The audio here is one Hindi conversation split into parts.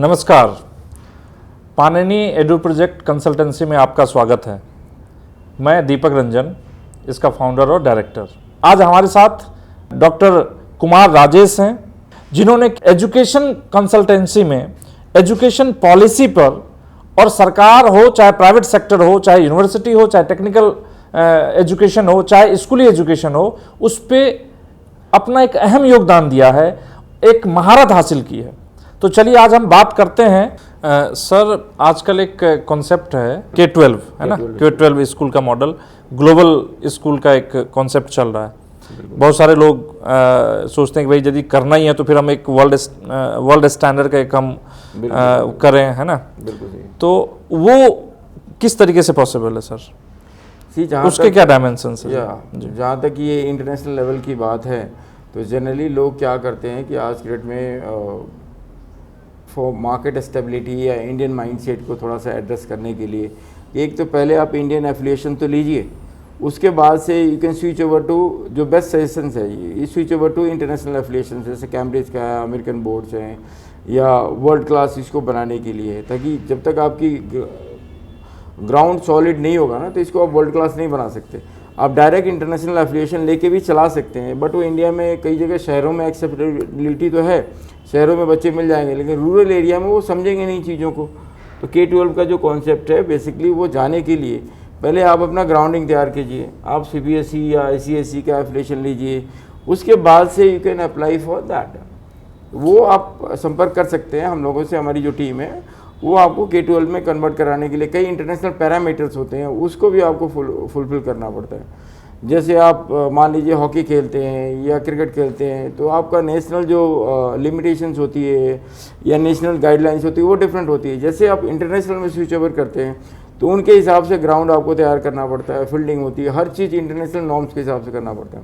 नमस्कार, पाणिनी एडू प्रोजेक्ट कंसल्टेंसी में आपका स्वागत है। मैं दीपक रंजन, इसका फाउंडर और डायरेक्टर। आज हमारे साथ डॉक्टर कुमार राजेश हैं, जिन्होंने एजुकेशन कंसल्टेंसी में एजुकेशन पॉलिसी पर और सरकार हो, चाहे प्राइवेट सेक्टर हो, चाहे यूनिवर्सिटी हो, चाहे टेक्निकल एजुकेशन हो, चाहे स्कूली एजुकेशन हो, उस पर अपना एक अहम योगदान दिया है, एक महारत हासिल की है। तो चलिए आज हम बात करते हैं। सर, आजकल एक कॉन्सेप्ट है K-12, है ना, K-12 स्कूल का मॉडल, ग्लोबल स्कूल का एक कॉन्सेप्ट चल रहा है। बहुत सारे लोग सोचते हैं कि भाई यदि करना ही है तो फिर हम एक वर्ल्ड स्टैंडर्ड का एक हम करें, है ना। तो वो किस तरीके से पॉसिबल है सर? उसके क्या डायमेंशंस हैं? जहाँ तक ये इंटरनेशनल लेवल की बात है तो जनरली लोग क्या करते हैं कि आज के डेट में फॉर मार्केट स्टेबिलिटी या इंडियन माइंडसेट को थोड़ा सा एड्रेस करने के लिए, एक तो पहले आप इंडियन एफिलिएशन तो लीजिए, उसके बाद से you can switch over to जो बेस्ट सजेशंस है, ये switch over to international affiliation, जैसे कैम्ब्रिज का है, अमेरिकन बोर्ड्स हैं, या वर्ल्ड क्लास इसको बनाने के लिए, ताकि जब तक आपकी ग्राउंड सॉलिड नहीं होगा ना तो इसको आप वर्ल्ड क्लास नहीं बना सकते। आप डायरेक्ट इंटरनेशनल एफिलिएशन लेके भी चला सकते हैं, बट वो इंडिया में कई जगह शहरों में एक्सेप्टेबिलिटी तो है, शहरों में बच्चे मिल जाएंगे, लेकिन रूरल एरिया में वो समझेंगे नहीं चीज़ों को। तो K-12 का जो कॉन्सेप्ट है बेसिकली वो जाने के लिए पहले आप अपना ग्राउंडिंग तैयार कीजिए, आप CBSE या ICSE का एफिलिएशन लीजिए, उसके बाद से you can apply for that. वो आप संपर्क कर सकते हैं हम लोगों से, हमारी जो टीम है वो आपको K-12 में कन्वर्ट कराने के लिए कई इंटरनेशनल पैरामीटर्स होते हैं, उसको भी आपको फुलफिल करना पड़ता है। जैसे आप मान लीजिए हॉकी खेलते हैं या क्रिकेट खेलते हैं तो आपका नेशनल जो लिमिटेशंस होती है या नेशनल गाइडलाइंस होती है वो डिफरेंट होती है। जैसे आप इंटरनेशनल में स्विच ओवर करते हैं तो उनके हिसाब से ग्राउंड आपको तैयार करना पड़ता है, फील्डिंग होती है, हर चीज़ इंटरनेशनल नॉर्म्स के हिसाब से करना पड़ता है।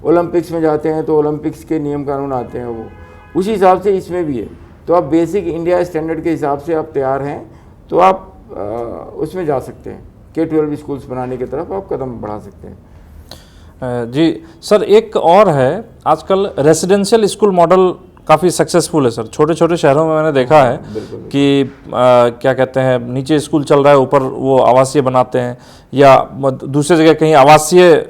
ओलंपिक्स में जाते हैं तो ओलंपिक्स के नियम कानून आते हैं, वो उसी हिसाब से इसमें भी है। तो आप बेसिक इंडिया स्टैंडर्ड के हिसाब से आप तैयार हैं तो आप उसमें जा सकते हैं, K-12 स्कूल्स बनाने की तरफ आप कदम बढ़ा सकते हैं। जी सर, एक और है, आजकल रेसिडेंशियल स्कूल मॉडल काफ़ी सक्सेसफुल है सर। छोटे छोटे शहरों में मैंने देखा है कि क्या कहते हैं, नीचे स्कूल चल रहा है, ऊपर वो आवासीय बनाते हैं, या दूसरी जगह कहीं आवासीय,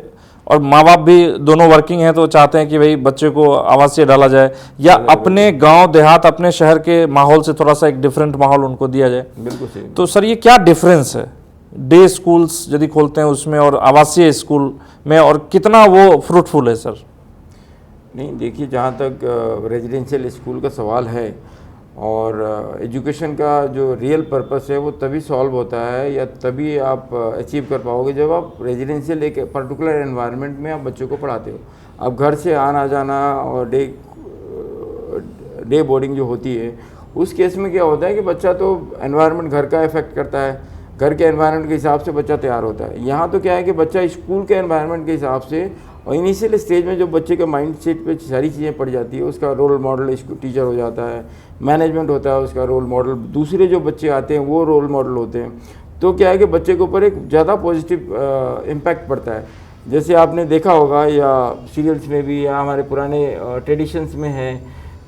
और माँ बाप भी दोनों वर्किंग हैं तो चाहते हैं कि भाई बच्चे को आवासीय डाला जाए, या अपने गांव देहात, अपने शहर के माहौल से थोड़ा सा एक डिफरेंट माहौल उनको दिया जाए। बिल्कुल सही। तो सर ये क्या डिफरेंस है डे स्कूल्स यदि खोलते हैं उसमें और आवासीय स्कूल में, और कितना वो फ्रूटफुल है सर? नहीं, देखिए, जहाँ तक रेजिडेंशियल स्कूल का सवाल है और एजुकेशन का जो रियल पर्पस है वो तभी सॉल्व होता है या तभी आप अचीव कर पाओगे जब आप रेजिडेंशियल एक पर्टिकुलर एनवायरनमेंट में आप बच्चों को पढ़ाते हो। अब घर से आना जाना और डे बोर्डिंग जो होती है, उस केस में क्या होता है कि बच्चा तो एनवायरनमेंट घर का इफेक्ट करता है, घर के एनवायरनमेंट के हिसाब से बच्चा तैयार होता है। यहाँ तो क्या है कि बच्चा स्कूल के एनवायरनमेंट के हिसाब से, और इनिशियल स्टेज में जो बच्चे के माइंड सेट पर सारी चीज़ें पड़ जाती है, उसका रोल मॉडल टीचर हो जाता है, मैनेजमेंट होता है उसका रोल मॉडल, दूसरे जो बच्चे आते हैं वो रोल मॉडल होते हैं। तो क्या है कि बच्चे के ऊपर एक ज़्यादा पॉजिटिव इम्पैक्ट पड़ता है। जैसे आपने देखा होगा या सीरियल्स में भी या हमारे पुराने ट्रेडिशंस में है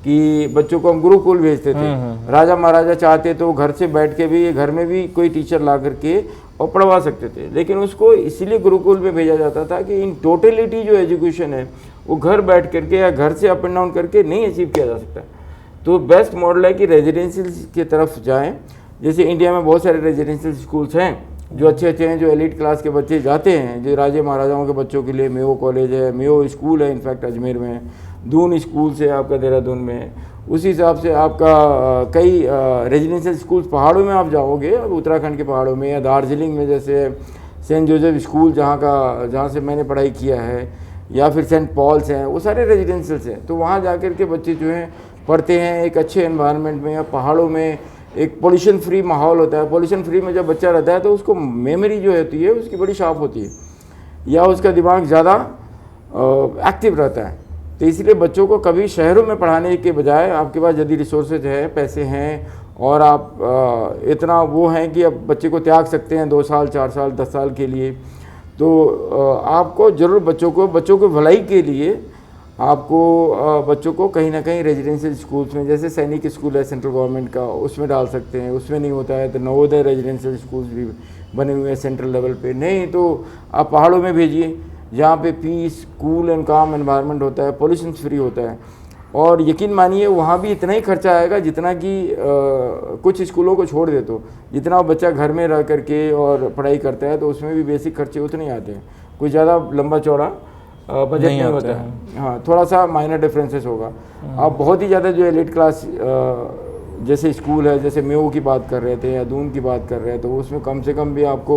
कि बच्चों को हम गुरुकुल भेजते थे। राजा महाराजा चाहते तो घर से बैठ के भी, घर में भी कोई टीचर ला करके और पढ़वा सकते थे, लेकिन उसको इसीलिए गुरुकुल में भेजा जाता था कि इन टोटलिटी जो एजुकेशन है वो घर बैठ करके या घर से अप एंड डाउन करके नहीं अचीव किया जा सकता। तो बेस्ट मॉडल है कि रेजिडेंशियल की तरफ जाएं। जैसे इंडिया में बहुत सारे रेजिडेंशियल स्कूल्स हैं जो अच्छे हैं, जो एलिट क्लास के बच्चे जाते हैं, जो राजे महाराजाओं के बच्चों के लिए मेयो कॉलेज है, मेयो स्कूल है, इनफैक्ट अजमेर में, दून स्कूल से आपका देहरादून में। उसी हिसाब से आपका कई रेजिडेंशियल स्कूल्स पहाड़ों में आप जाओगे, अब उत्तराखंड के पहाड़ों में या दार्जिलिंग में, जैसे सेंट जोसेफ स्कूल जहाँ से मैंने पढ़ाई किया है, या फिर सेंट पॉल्स हैं, वो सारे रेजिडेंशियल्स हैं। तो वहाँ जा कर के बच्चे जो हैं पढ़ते हैं एक अच्छे एनवायरनमेंट में, या पहाड़ों में एक पोल्यूशन फ्री माहौल होता है। पोल्यूशन फ्री में जब बच्चा रहता है तो उसको मेमोरी जो होती है उसकी बड़ी शार्प होती है, या उसका दिमाग ज़्यादा एक्टिव रहता है। तो इसलिए बच्चों को कभी शहरों में पढ़ाने के बजाय, आपके पास यदि रिसोर्सेज है, पैसे हैं, और आप इतना वो हैं कि अब बच्चे को त्याग सकते हैं 2 साल 4 साल 10 साल के लिए, तो आपको ज़रूर बच्चों को भलाई के लिए आपको बच्चों को कहीं ना कहीं रेजिडेंशियल स्कूल्स में, जैसे सैनिक स्कूल है सेंट्रल गवर्नमेंट का, उसमें डाल सकते हैं। उसमें नहीं होता है तो नवोदय रेजिडेंशियल स्कूल्स भी बने हुए हैं सेंट्रल लेवल पे। नहीं तो आप पहाड़ों में भेजिए जहाँ पे peace, cool and calm environment होता है, पोल्यूशन फ्री होता है। और यकीन मानिए वहाँ भी इतना ही खर्चा आएगा जितना कि कुछ स्कूलों को छोड़ दे तो जितना बच्चा घर में रह करके और पढ़ाई करता है तो उसमें भी बेसिक खर्चे उतने ही आते हैं। कोई ज़्यादा लंबा चौड़ा बजट नहीं होता है। हाँ, थोड़ा सा माइनर डिफरेंसेस होगा। आप बहुत ही ज़्यादा जो एलिट क्लास जैसे स्कूल है, जैसे मेयो की बात कर रहे थे या दून की बात कर रहे हैं, तो उसमें कम से कम भी आपको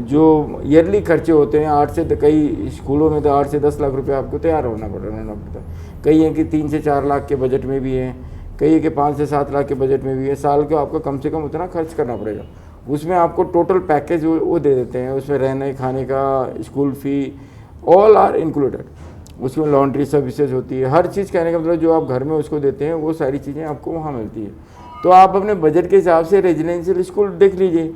जो ईयरली खर्चे होते हैं 8 से, कई स्कूलों में तो 8 से 10 लाख रुपए आपको तैयार रहना पड़ता है। कई हैं कि 3 से 4 लाख के बजट में भी हैं, कई है कि 5 से 7 लाख के बजट में भी है। साल को आपको कम से कम उतना खर्च करना पड़ेगा। उसमें आपको टोटल पैकेज वो दे देते हैं। उसमें रहने खाने का, school fee, all are included. उसमें लॉन्ड्री सर्विसेज होती है, हर चीज़। कहने का मतलब जो आप घर में उसको देते हैं वो सारी चीज़ें आपको वहाँ मिलती है। तो आप अपने बजट के हिसाब से रेजिडेंशियल स्कूल देख लीजिए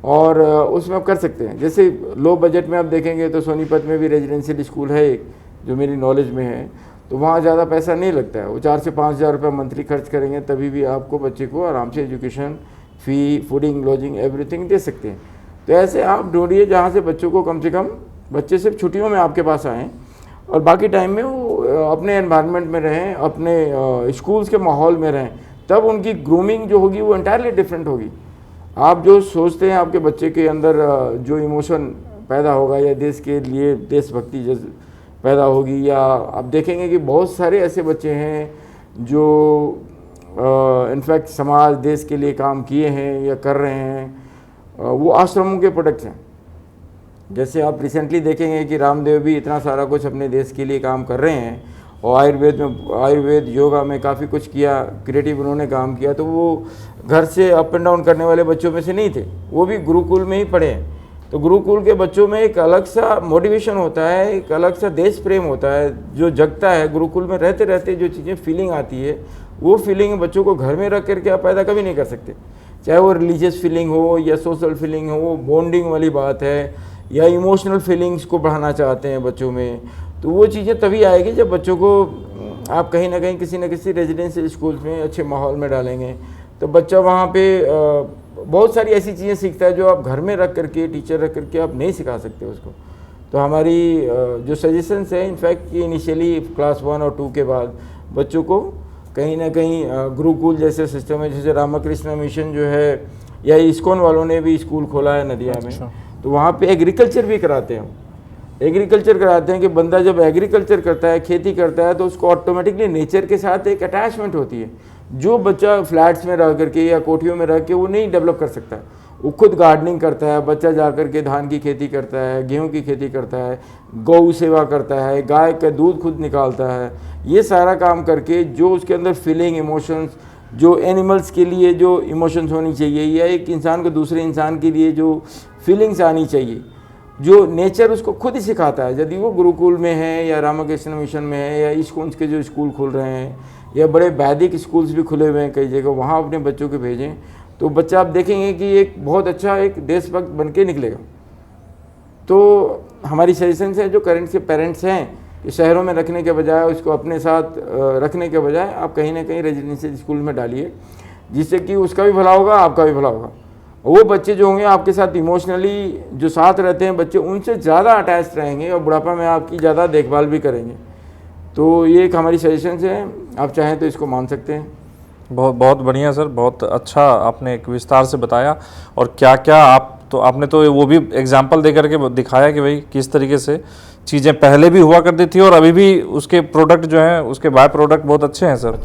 और उसमें आप कर सकते हैं। जैसे लो बजट में आप देखेंगे तो सोनीपत में भी रेजिडेंशियल स्कूल है एक, जो मेरी नॉलेज में है। तो वहाँ ज़्यादा पैसा नहीं लगता है। वो 4 से 5 हज़ार रुपये मंथली खर्च करेंगे तभी भी आपको बच्चे को आराम से education, fee, fooding, lodging, everything they सकते हैं। तो ऐसे आप ढूंढिए जहाँ से बच्चों को कम से कम, बच्चे सिर्फ छुट्टियों में आपके पास आएँ और बाकी टाइम में वो अपने एनवायरनमेंट में रहें, अपने स्कूल्स के माहौल में रहें। तब उनकी ग्रूमिंग जो होगी वो एंटायरली डिफरेंट होगी। आप जो सोचते हैं आपके बच्चे के अंदर जो इमोशन पैदा होगा या देश के लिए देशभक्ति पैदा होगी, या आप देखेंगे कि बहुत सारे ऐसे बच्चे हैं जो इनफैक्ट समाज, देश के लिए काम किए हैं या कर रहे हैं, वो आश्रमों के प्रोडक्ट्स हैं। जैसे आप रिसेंटली देखेंगे कि रामदेव भी इतना सारा कुछ अपने देश के लिए काम कर रहे हैं और आयुर्वेद योगा में काफ़ी कुछ किया, क्रिएटिव उन्होंने काम किया। तो वो घर से अप एंड डाउन करने वाले बच्चों में से नहीं थे, वो भी गुरुकुल में ही पढ़े हैं। तो गुरुकुल के बच्चों में एक अलग सा मोटिवेशन होता है, एक अलग सा देश प्रेम होता है जो जगता है। गुरुकुल में रहते रहते जो चीज़ें फीलिंग आती है, वो फीलिंग बच्चों को घर में रख करके आप पैदा कभी नहीं कर सकते। चाहे वो रिलीजियस फीलिंग हो या सोशल फीलिंग हो, वो बॉन्डिंग वाली बात है, या इमोशनल फीलिंग्स को बढ़ाना चाहते हैं बच्चों में, तो वो चीज़ें तभी आएगी जब बच्चों को आप कहीं ना कहीं किसी न किसी रेजिडेंशियल स्कूल्स में अच्छे माहौल में डालेंगे। तो बच्चा वहाँ पे बहुत सारी ऐसी चीज़ें सीखता है जो आप घर में रख करके, टीचर रख करके आप नहीं सिखा सकते उसको। तो हमारी जो सजेशंस है इनफैक्ट कि इनिशियली क्लास 1 और 2 के बाद बच्चों को कहीं ना कहीं गुरुकुल जैसे सिस्टम है, जैसे रामकृष्ण मिशन जो है या इस्कॉन वालों ने भी स्कूल खोला है नदिया में, तो वहाँ पे एग्रीकल्चर भी कराते हैं। एग्रीकल्चर कराते हैं कि बंदा जब एग्रीकल्चर करता है, खेती करता है, तो उसको ऑटोमेटिकली नेचर के साथ एक अटैचमेंट होती है जो बच्चा फ्लैट्स में रह करके या कोठियों में रह के वो नहीं डेवलप कर सकता। वो खुद गार्डनिंग करता है, बच्चा जा कर के धान की खेती करता है, गेहूं की खेती करता है, गौ सेवा करता है, गाय का दूध खुद निकालता है। ये सारा काम करके जो उसके अंदर फीलिंग, इमोशंस, जो एनिमल्स के लिए जो इमोशंस होनी चाहिए या एक इंसान को दूसरे इंसान के लिए जो फीलिंग्स आनी चाहिए, जो नेचर उसको खुद ही सिखाता है। यदि वो गुरुकुल में है या रामकृष्ण मिशन में है या इस्कॉन्स के जो स्कूल खुल रहे हैं या बड़े वैदिक स्कूल्स भी खुले हुए हैं कई जगह, वहाँ अपने बच्चों को भेजें तो बच्चा आप देखेंगे कि एक बहुत अच्छा एक देशभक्त बन के निकलेगा। तो हमारी सजेशंस है जो करंट के पेरेंट्स हैं कि शहरों में रखने के बजाय, उसको अपने साथ रखने के बजाय आप कहीं ना कहीं रेजिडेंशियल स्कूल में डालिए, जिससे कि उसका भी भला होगा, आपका भी भला होगा। वो बच्चे जो होंगे आपके साथ इमोशनली जो साथ रहते हैं बच्चे, उनसे ज़्यादा अटैच रहेंगे और बुढ़ापा में आपकी ज़्यादा देखभाल भी करेंगे। तो ये एक हमारी सजेशंस है, आप चाहें तो इसको मान सकते हैं। बहुत बहुत बढ़िया सर, बहुत अच्छा आपने एक विस्तार से बताया। और क्या क्या आपने तो वो भी एग्जाम्पल दे करके दिखाया कि भाई किस तरीके से चीज़ें पहले भी हुआ करती थी और अभी भी उसके प्रोडक्ट जो हैं, उसके बाय प्रोडक्ट बहुत अच्छे हैं सर।